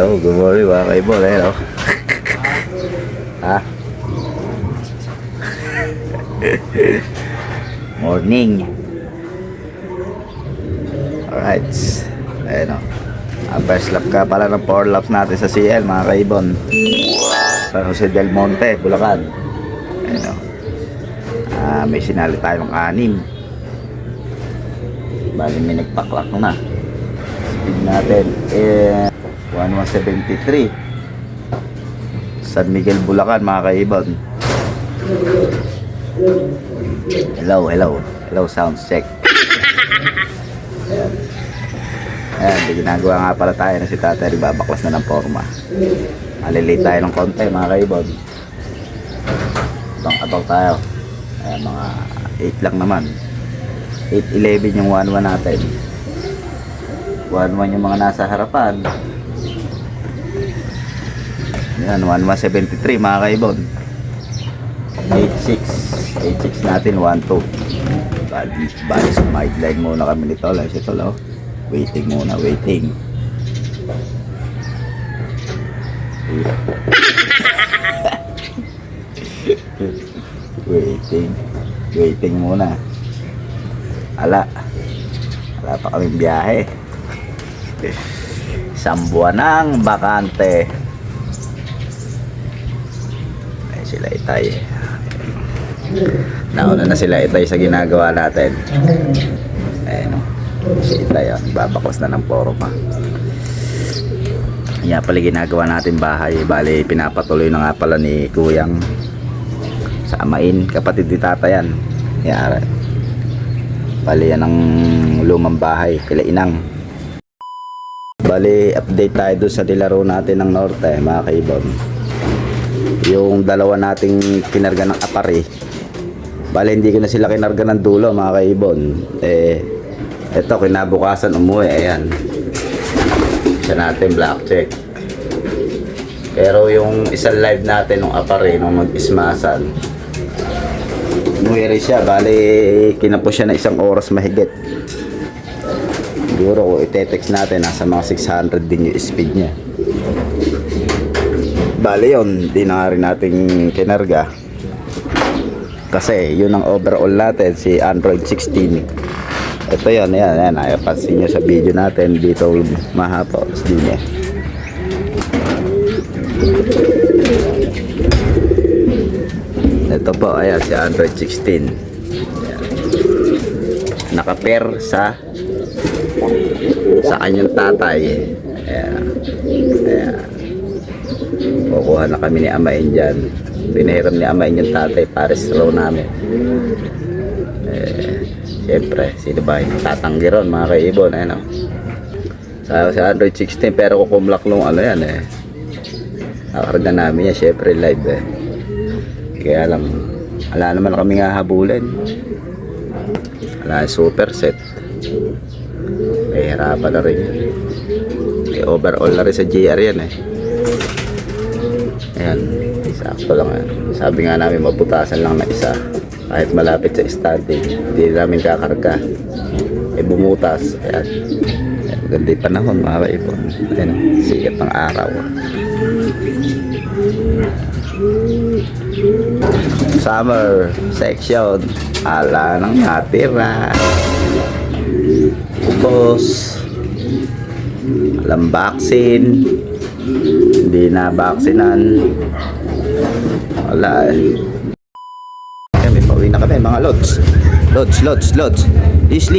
Yo, good morning mga kaibon. Ayan o. Ha? Morning. Alright. Ayan o. First lap ka pala ng 4 laps natin sa CL mga kaibon. San Jose del Monte, Bulacan. Ayan o. May sinali tayong 6. Bali may nagpaklak na. Speed natin 1173. San Miguel, Bulacan mga kaibon. Hello sound check. Ayan, ginagawa nga pala tayo na si tatay babaklas na ng forma. Malilate tayo ng konti mga kaibon. Abang tayo. Ayan, mga 8 lang naman. 8-11 yung 1-1 natin. 1-1 yung mga nasa harapan. Yan, 1173 mga kaibon. 86 natin, 12. Bali sumideline muna kami nito. Ito lang. Waiting muna, waiting. Waiting muna. Wala pa kaming biyahe. Isang buwan ng bakante. Ay, sila Itay. Nauna na sila Itay sa ginagawa natin. Ayun o. Si Itay o. Babakos na ng forma. Yan pala ginagawa natin bahay. Bali pinapatuloy na nga pala ni Kuyang sa Amain. Kapatid ni Tata yan. Yan. Bali yan ang lumang bahay. Kila Inang. Bali update tayo doon sa nilaro natin ng Norte mga kaibon. Yung dalawa nating kinarga ng apari. Bali hindi ko na sila kinarga ng dulo mga kaibon. Eto kinabukasan umuwi. Ayan. Isa natin black check. Pero yung isang live natin ng apari nung mag-ismasan, umuwi rin siya. Bali kinapos siya na 1 oras mahigit. Siguro kung itetext natin nasa mga 600 din yung speed niya. Bali yun, di na rin natin kinarga kasi yun ang overall natin, si Android 16. Ito yun, yan napansin nyo sa video natin dito mahaba din niya. Ito po, ayan si Android 16. Ayan. Naka-pair sa kanyang tatay. Ayan. Kukuha na kami ni Amain dyan. Pinahiram ni Amain yung tatay para sa row namin. Siyempre sino ba yung tatanggi ron mga kaibon. Ayan o. Sa Android 16 pero kukumlak nung ano yan nakarga namin yan siyempre live kaya lang wala naman kami nga habulin. Wala super set. May hirapan na rin yan. May overall na rin sa GR yan Ayan, sakto lang Sabi nga namin mabutasan lang na isa. Kahit malapit sa standing, hindi namin kakarga. Bumutas. Ayan. Ganda yung panahon mga kaibon. Ayan, sikat ng araw. Summer section. Ala nang natira. Ubos. Walang vaccine. Hindi na vaksinan. Wala May pauwi na kami mga lods. Lods. Lis.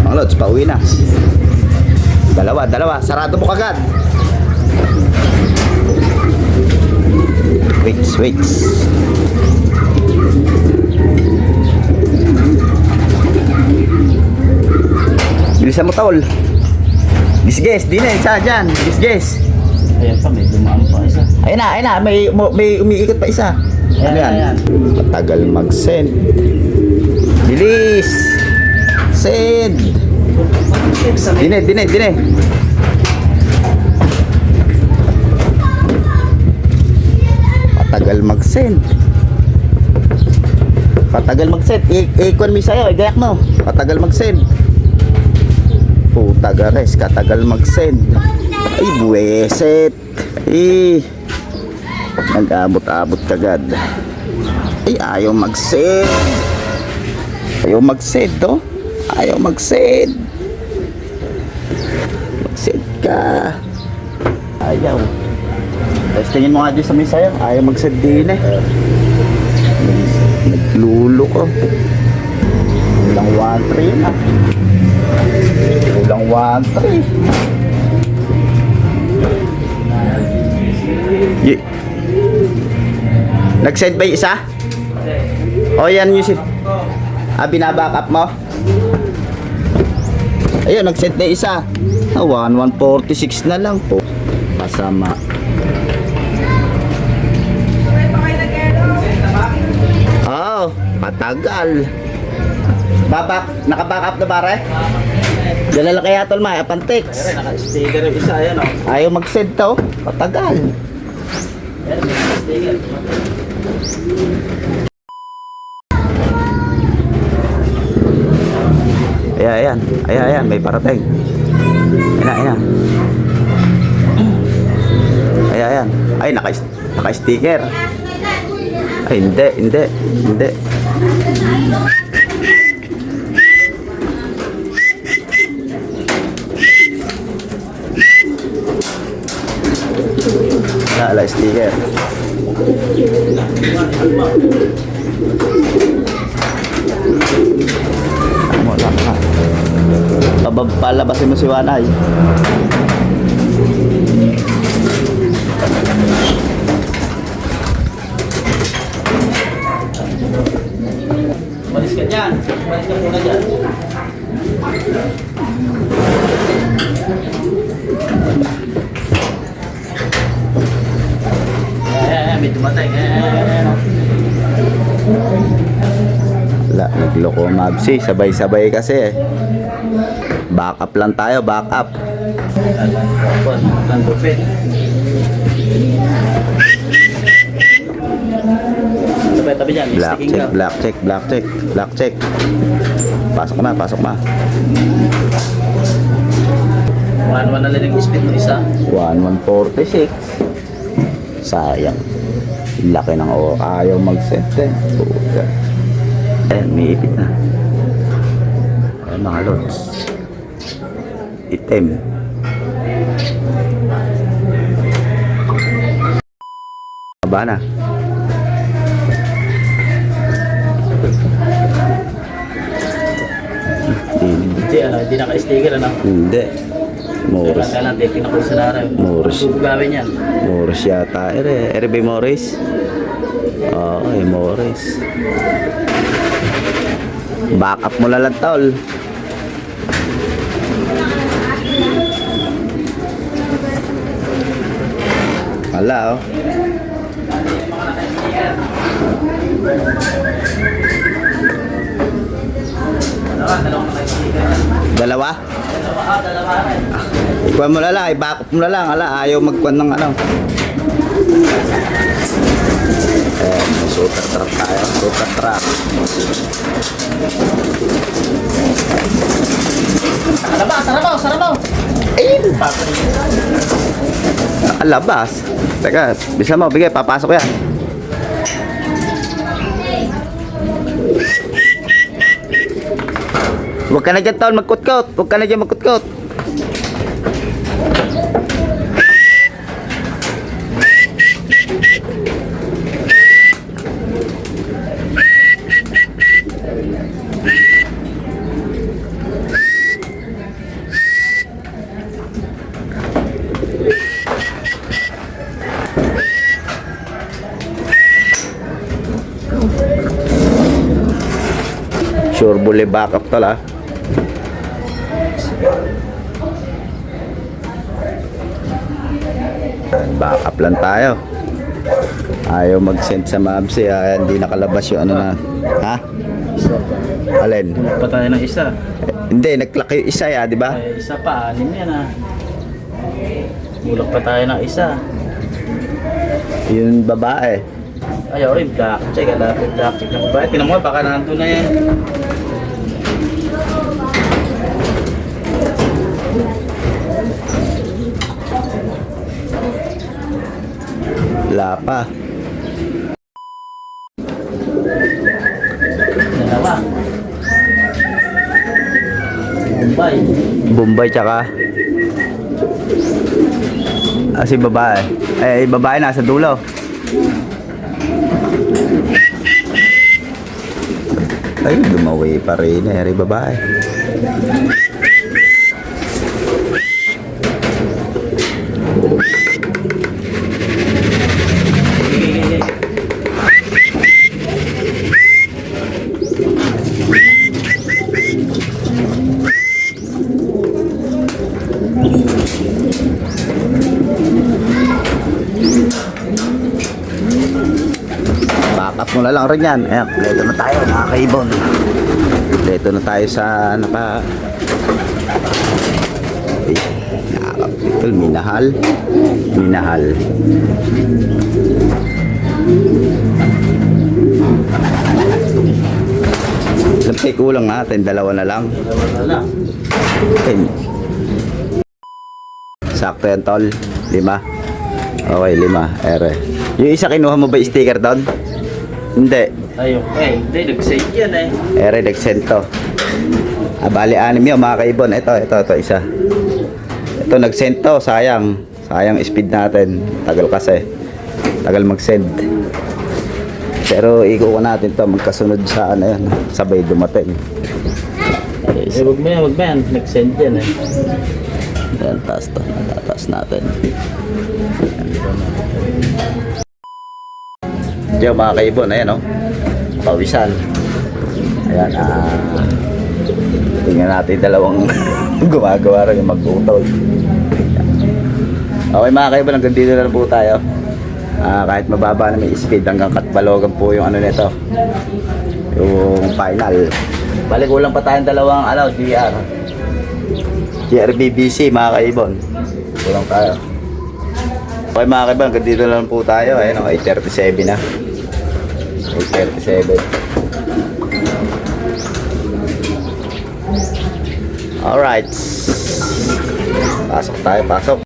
Mga lods, pauwi na. Dalawa. Sarado mo kagad. Wait. Bilisan mo tol. Gisges, di na isa dyan. Gisges. Ayan pa, may dumaan pa isa. Ayun na. May umiikot pa isa. Ayan. Matagal mag-send. Bilis. Send. Dine. Matagal mag-send. Patagal mag-send. I-ikon mi sa'yo. Igayak mo. Patagal mag-send. Puta gares. Katagal mag-send. Ay, buweset. Nag-abot-abot kagad. Ay, ayaw mag-send. Ayaw mag-send, oh. Ayaw mag-send. Mag-send ka. Ayaw. Tapos tingin mo nga dyan sa misaya. Ayaw mag-send din eh. Naglulo ko. Kulang 1-3 na. Kulang 1-3. Nag-send ba yung isa? O yan yung binaback up mo? Ayun, nag-send na yung isa. 146 na lang po. Masama. Oh, patagal. Naka-back up na pare? Dala lang kaya tol may Apantex. Naka-sticker yung isa, ayan o. Ayaw mag-send to. Patagal. Ayan, may parating. Ayan. Ayan. Ay, naka-sticker. Ay, hindi. Wala, sticker. Wala ka. Palabasin mo si Wanay. Malis ka dyan. Malis ka muna dyan. May dumatay. Wala, nagloko mabsi. Sabay-sabay kasi eh. Back up lang tayo, back up. Ang lupit. Tabi dyan. Black check. Pasok na. 1-1 na lang yung speed mo isa. 1146. Sayang. Laki ng ayaw mag-set eh. Puta. May ipit na. Ayan mga lods. Item. Aba na. Hindi naka-sticker ano? Hindi. Morris. Kailan tingnan ko sa laraw. Morris. Gagawin yan. Morris yata. RB Morris. Oo, Morris. Back up mo lang tol. Wala oh. Dalawa? Ikuha mo na lang, i-back up mo na lang. Ala, ayaw magkuhan ng ano. Super truck tayo. Super truck. Sarabaw! Ayun! Alabas. Teka, bisa mo, bigay, papasok yan. Huwag ka na dyan, tol, magkutkot. Huwag ka na dyan magkutkot. Sure, buli backup tol ah. Backup lang tayo. Ayaw mag-send sa Mabsi kaya hindi nakalabas yung ano na. Ha? Alin? Pa tayo ng isa. Hindi, nag-clock yung isa ya, di ba? Ay, isa pa, 6 yan ah. Bulak pa tayo ng isa. Yung babae. Ayaw rin, black check. Alam ko black check ng babae. Tinan mo, baka nandun na yan. Wala pa. Dalawa. Bombay. Bombay tsaka si babae. Babae nasa dulo. Ay, dumawi pa rin babae. Backup mo na lang rin yan. Ayan, dito na tayo mga kaibon. Dito na tayo sa nakakapitol. Minahal. Siyempre kulang natin, dalawa na lang. Dalawa. Okay. Sakto yan tol, 5. Okay, 5. Ere. Yung isa kinuha mo ba yung sticker doon? Hindi. Ayaw. Hindi. Nag-save yan Ere, nag-send to. Bali, 6 yun mga kaibon. Ito, isa. Ito, nag-send to. Sayang speed natin. Tagal kasi. Tagal mag-send. Pero ikuha natin to magkasunod sa yan. Sabay dumating. Wag mo yan. Nag-send yan Ayan, taas to. Tataas natin. Diyo mga kaibon, ayan pawisan. Ayan, tingnan natin dalawang gumagawa rin yung mag-utol. Okay mga kaibon, hanggang dito na lang po tayo. Kahit mababa na may speed, hanggang Katbalogan po yung nito. Yung final. Balik ulang pa tayong dalawang GR BBC mga kaibon. Kulang tayo. Okay mga kaibon, hanggang dito na lang po tayo. Ayan 8:37 na. 8:37. Alright. Pasok tayo, pasok.